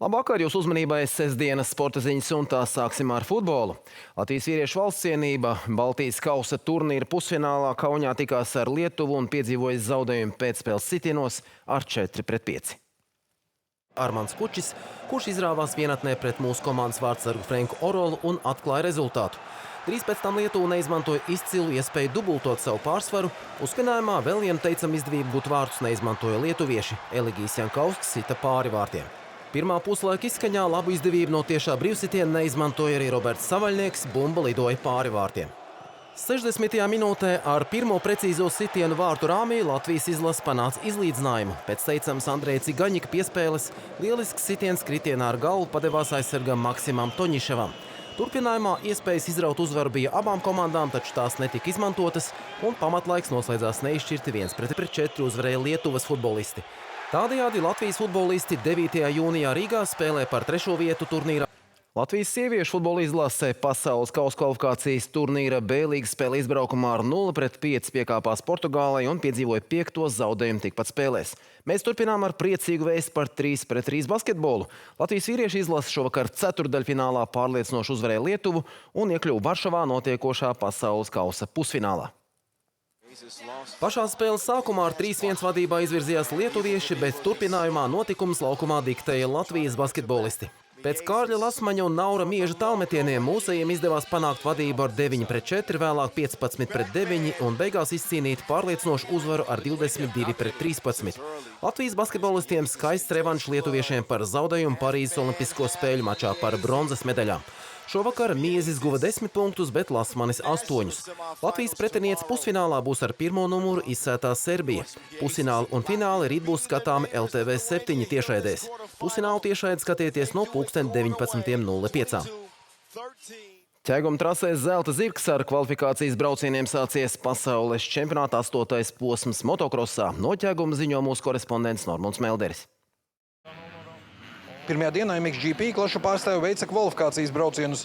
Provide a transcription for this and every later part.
Labvakar, jūs uzmanībai sestdienas sporta ziņas un tās sāksim ar futbolu. Latvijas vīriešu valstsienība Baltijas kausa turnīra pusfinālā Kaunijā tikās ar Lietuvu un piedzīvoja zaudējumu pēcspēles sitienos ar 4-5. Armands Kučis, kurš izrāvās vienatnē pret mūsu komandas vārtsargu Frenku Orolu un atklāja rezultātu. Drīz pēc tam Lietuva neizmantoja izcilu iespēju dubultot savu pārsvaru. Uzskanājumā vēl vienu teicam izdevību gūt vārtus neizmantoja lietuvieši. Eligijs Jankausks sita pāri vārtiem. Pirmā puslaika izskaņā labu izdevību no tiešā brīvsitiena neizmantoja arī Roberts Savaļnieks, bumba lidoja pāri vārtiem. 60. minūtē ar pirmo precīzo sitienu vārtu rāmī Latvijas izlase panāca izlīdzinājumu. Pēc teicams Andreja Cigaņika piespēles lielisks sitiens kritienā ar galvu padevās aizsargam Maksimam Toņiševam. Turpinājumā iespējas izraut uzvaru bija abām komandām, taču tās netika izmantotas un pamatlaiks noslēdzās neizšķirti 1-4 uzvarēja Lietuvas futbolisti. Tādējādi Latvijas futbolisti 9. jūnijā Rīgā spēlē par 3. vietu turnīrā. Latvijas sieviešu futbola izlasē pasaules kausa kvalifikācijas turnīra B līgas spēle izbraukumā ar 0-5 piekāpās Portugālei un piedzīvoja 5. zaudējumu tikpat spēlēs. Mēs turpinām ar priecīgu vēstu par 3-3 basketbolu. Latvijas vīriešu izlase šovakar ceturtdaļfinālā pārliecinoši uzvarēja Lietuvu un iekļuva Varšavā notiekošā pasaules kausa pusfinālā. Pašā spēles sākumā ar 3-1 vadībā izvirzījās lietuvieši, bet turpinājumā notikums laukumā diktēja Latvijas basketbolisti. Pēc Kārļa Lasmaņa un Naura Mieža tālmetieniem mūsējiem izdevās panākt vadību ar 9-4, vēlāk 15-9 un beigās izcīnīt pārliecinošu uzvaru ar 22-13. Latvijas basketbolistiem skaists revanšs lietuviešiem par zaudējumu Parīzes olimpisko spēļu mačā par bronzas medaļām. Šovakar Miezis guva 10 punktus, bet Lasmanis 8. Latvijas pretiniece pusfinālā būs ar pirmo numuru izsētā Serbija. Pusfināli un fināli rīt būs skatāmi LTV 7 tiešraidēs. Pusfinālu tiešraidi skatieties no 19:05. Ķēguma trasē Zelta zirgs ar kvalifikācijas braucieniem sācies pasaules čempionāta 8. posms motokrosā. No ķēguma ziņo mūsu korespondents Normunds Melderis. Pirmajā dienā MXGP klašu pārstāvi veica kvalifikācijas braucienus.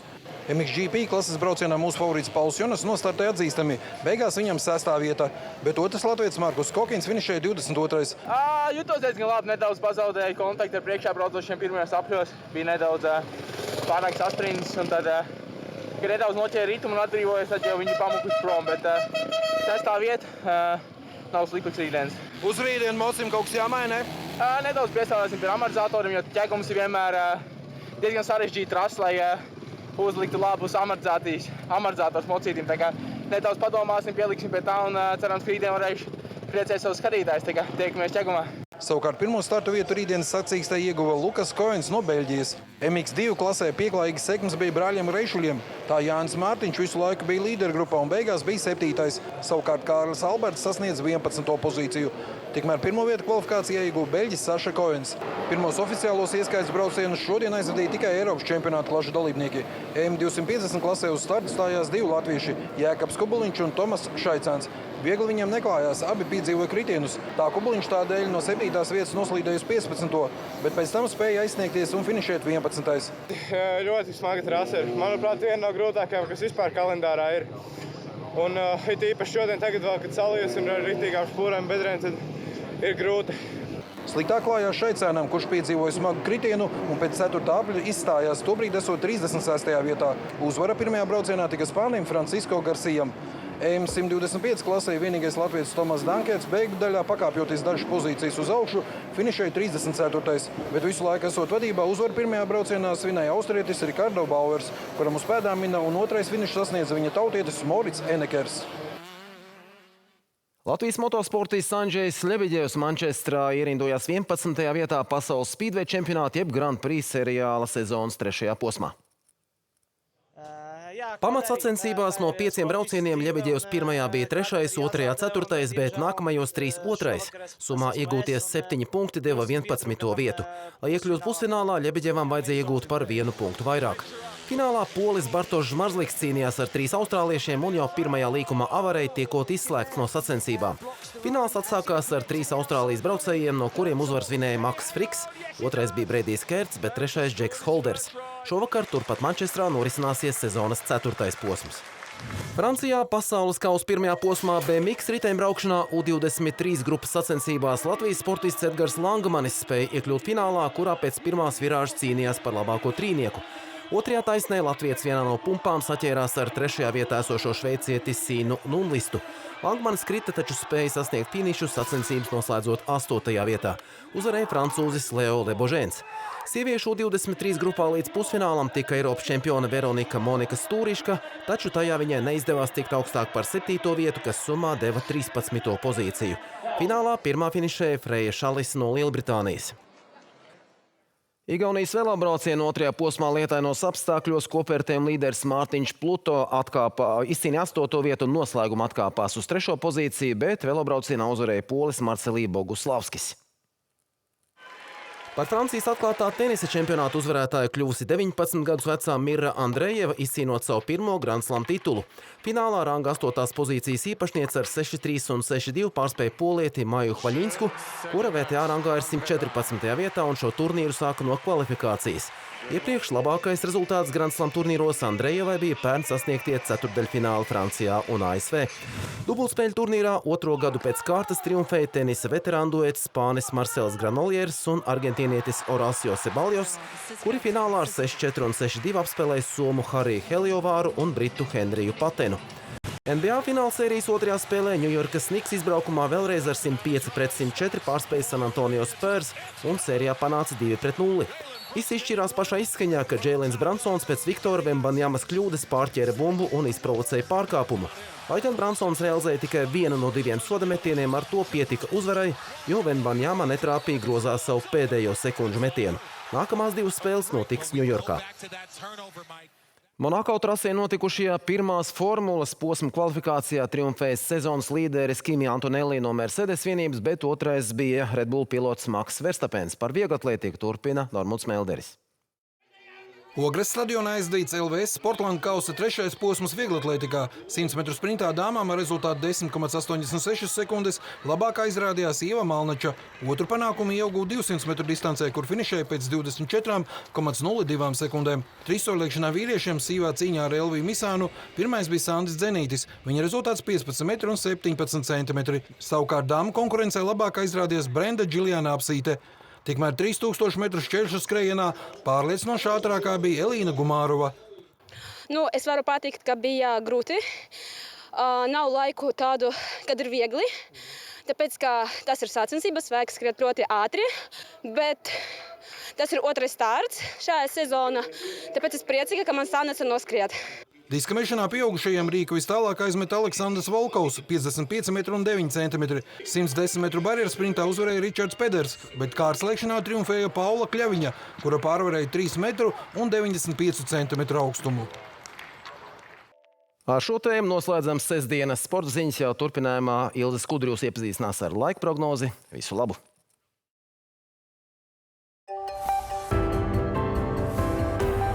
MXGP klases braucienā mūsu favorīts Pauls Jonas nostartēja atzīstami. Beigās viņam 6. vieta, bet otrs latvietis Markus Kokins finišēja 22. Jutos diezgan labi, nedaudz pazaudēju kontaktu ar priekšā braucošiem pirmajos apļos. Bija nedaudz pārāk sasprindzis un tad, kad nedaudz noķēra ritmu un atbrīvojas, tad jau viņi pamukuši prom, bet 6. vieta nav slikts rītdienas. Uz rītdienu mocim kaut kas jāmaina? Nedaudz piestāvēsim pie amortizatoriem, jo ķēgums ir vienmēr diezgan sarežģīta trasa, lai uzliktu labus amortizators mocītim. Tā kā nedaudz padomāsim, pieliksim pie tā un cerams, ka rītdien varēšu priecēt savus skatītājus. Tā kā tiekamies ķēgumā. Savukārt pirmo startu vietu rītdienas sacīkstē ieguva Lukas Koens no Beļģijas. MX2 klasē pieklājīgi sekmes bija brāļiem Reišuļiem. Tā Jānis Mārtiņš visu laiku bija līdergrupā un beigās bija 7. Savukārt Kārlis Alberts sasniedz 11. pozīciju. Tikmēr pirmo vietu kvalifikācijā ieguva Beļģis Saša Koens. Pirmos oficiālos ieskaits braucienus šodien aizvadīja tikai Eiropas čempionāta klašu dalībnieki. EM250 klasē uz startu stājās 2 latvieši – Jēkabs Kubuliņš un Tomas Šaicāns. Viegli viņiem neklājās, abi piedzīvoja kritienus. Tā Kubuliņš tādēļ no 7. vietas noslīdēja uz 15. bet pēc tam spēja aizsniegties un finišēt 11. Ļoti smaga trasa ir. Manuprāt, viena no grūtākajām, kas vispār kalendārā ir. Un it īpaši šodien, tagad vēl, kad salījus un ar ritīgām spūrēm bedrēm, tad ir grūti. Sliktāk klājās Šaicānam, kurš piedzīvoja smagu kritienu un pēc 4. apļa izstājās, tobrīd esot 36. vietā. Uzvara pirmajā braucienā tika Spānim Francisco Garcijam. EM125 klasē vienīgais latvietis Tomas Dankēts beigu daļā pakāpjoties dažas pozīcijas uz augšu, finišēja 34. Bet visu laiku esot vadībā uzvaru pirmajā braucienā svinēja austrietis Rikardo Bauers, kuram uz pēdām mina un otrais finišs sasniedza viņa tautietis Morits Enekers. Latvijas motosportists Andžejs Ļebeģevs Mančestrā ierindojās 11. vietā pasaules speedway čempionāta jeb Grand Prix seriāla sezonas 3. posmā. Pamatsacensībās no 5 braucieniem Ļebeģevs pirmajā bija 3., 2., 4., bet nākamajos 3. 2. Sumā iegūties 7 punkti deva 11. vietu. Lai iekļūtu pusfinālā, Ļebeģevam vajadzēja iegūt par 1 punktu vairāk. Finālā polis Bartošs Žmarzliks cīnījās ar 3 austrāliešiem un jau pirmajā līkumā avarei tiekot izslēgts no sacensībām. Fināls atsākās ar 3 Austrālijas braucējiem, no kuriem uzvaras vinēja Maks Friks, 2. bija Bredijs Kerts, bet 3. Džeks Holders. Šovakar turpat Mančestrā norisināsies sezonas 4. posms. Francijā pasaules kausa pirmajā posmā BMX riteņbraukšanā U23 grupas sacensībās Latvijas sportists Edgars Langmanis spēja iekļūt finālā, kurā pēc pirmās virāžas cīnījās par labāko trīnieku. Otrajā taisnē Latvijas vienā no pumpām saķērās ar 3. vietā esošo šveicieti Sīnu Nunlistu. Langmanis krita, taču spēja sasniegt finišu sacensības noslēdzot 8. vietā. Uzvarēja francūzis Leo Lebožēns. Sieviešu U23 grupā līdz pusfinālam tika Eiropas čempione Veronika Monika Stūriška, taču tajā viņai neizdevās tikt augstāk par 7. vietu, kas summā deva 13. pozīciju. Finālā pirmā finišēja Freja Šalis no Lielbritānijas. Igaunijas velobraucienu otrajā posmā lietainos apstākļos kopvērtējuma līderis Mārtiņš Pluto izcīnīja 8. vietu un noslēguma atkāpās uz 3. pozīciju, bet velobraucienā uzvarēja polis Marcelī Boguslavskis. Par Francijas atklātā tenisa čempionāta uzvarētāju kļuvusi 19 gadus vecā Mirra Andrejeva, izcīnot savu pirmo Grand Slam titulu. Finālā ranga 8. pozīcijas īpašniece ar 6-3 un 6-2 pārspēja polieti Maju Hvaļinsku, kura VTA rangā ir 114. vietā un šo turnīru sāka no kvalifikācijas. Iepriekš labākais rezultāts Grand Slam turnīros Andrejevai bija pērn sasniegtie ceturtdaļfināli Francijā un ASV. Dubultspēļu turnīrā 2. gadu pēc kārtas triumfēja tenisa veterānu duets Spānis Marcels Granollers un argentīnietis Horacio Ceballos, kuri finālā ar 6-4 un 6-2 apspēlēja somu Hariju Heliovāru un britu Henriju Patenu. NBA finālsērijas 2. spēlē Ņujorkas Knicks izbraukumā vēlreiz ar 105-104 pārspēja San Antonio Spurs un sērijā panāca 2-0. Viss izšķirās pašā izskaņā, ka Džēlens Bransons pēc Viktora Vembanjamas kļūdas pārķēra bumbu un izprovocēja pārkāpumu. Lai gan Bransons realizēja tikai 1 no 2 sodametieniem, ar to pietika uzvarai, jo Vembanjama netrāpīgi grozā savu pēdējo sekundžu metienu. Nākamās 2 spēles notiks Ņujorkā. Monako trasē notikušajā pirmās formulas posma kvalifikācijā triumfējas sezonas līderis Kimi Antonelli no Mercedes vienības, bet otrais bija Red Bull pilots Maks Verstapens. Par vieglatlētiku turpina Normunds Melderis. Ogres stadionā aizdīts LVS Sportlanka kausa 3. posms vieglatlētikā. 100 metru sprintā dāmām ar rezultātu 10,86 sekundes labākā izrādījās Ieva Malnača. Otru panākumu iegūta 200 metru distancē, kur finišēja pēc 24,02 sekundēm. Trīssoļliekšanā vīriešiem sīvā cīņā ar Elviju Misānu pirmais bija Sandis Dzenītis. Viņa rezultāts 15 metri un 17 centimetri. Savukārt dāmu konkurencē labākā izrādījās Brenda Džiljana Apsīte. Tikmēr 3000 metru šķēršu skrejienā pārliecinoši ātrākā bija Elīna Gumārova. Es varu pateikt, ka bija grūti. Nav laiku tādu, kad ir viegli. Tāpēc, ka tas ir sacensības, vajag skriet ļoti ātri, bet tas ir otrais starts šajā sezonā. Tāpēc es priecīga, ka man sanāca noskriet. Diskamešanā pieaugušajiem rīku vis tālāk aizmet Aleksandrs Volkovs 55 metru un 9 centimetri. 110 metru barjeras sprintā uzvarēja Ričards Peders, bet kārtslēkšanā triumfēja Paula Kļaviņa, kura pārvarēja 3 metru un 95 centimetru augstumu. Ar šo tēmu noslēdzam sestdienas sporta ziņas, jau turpinājumā Ilze Skudrjūs iepazīstinās ar laika prognozi. Visu labu!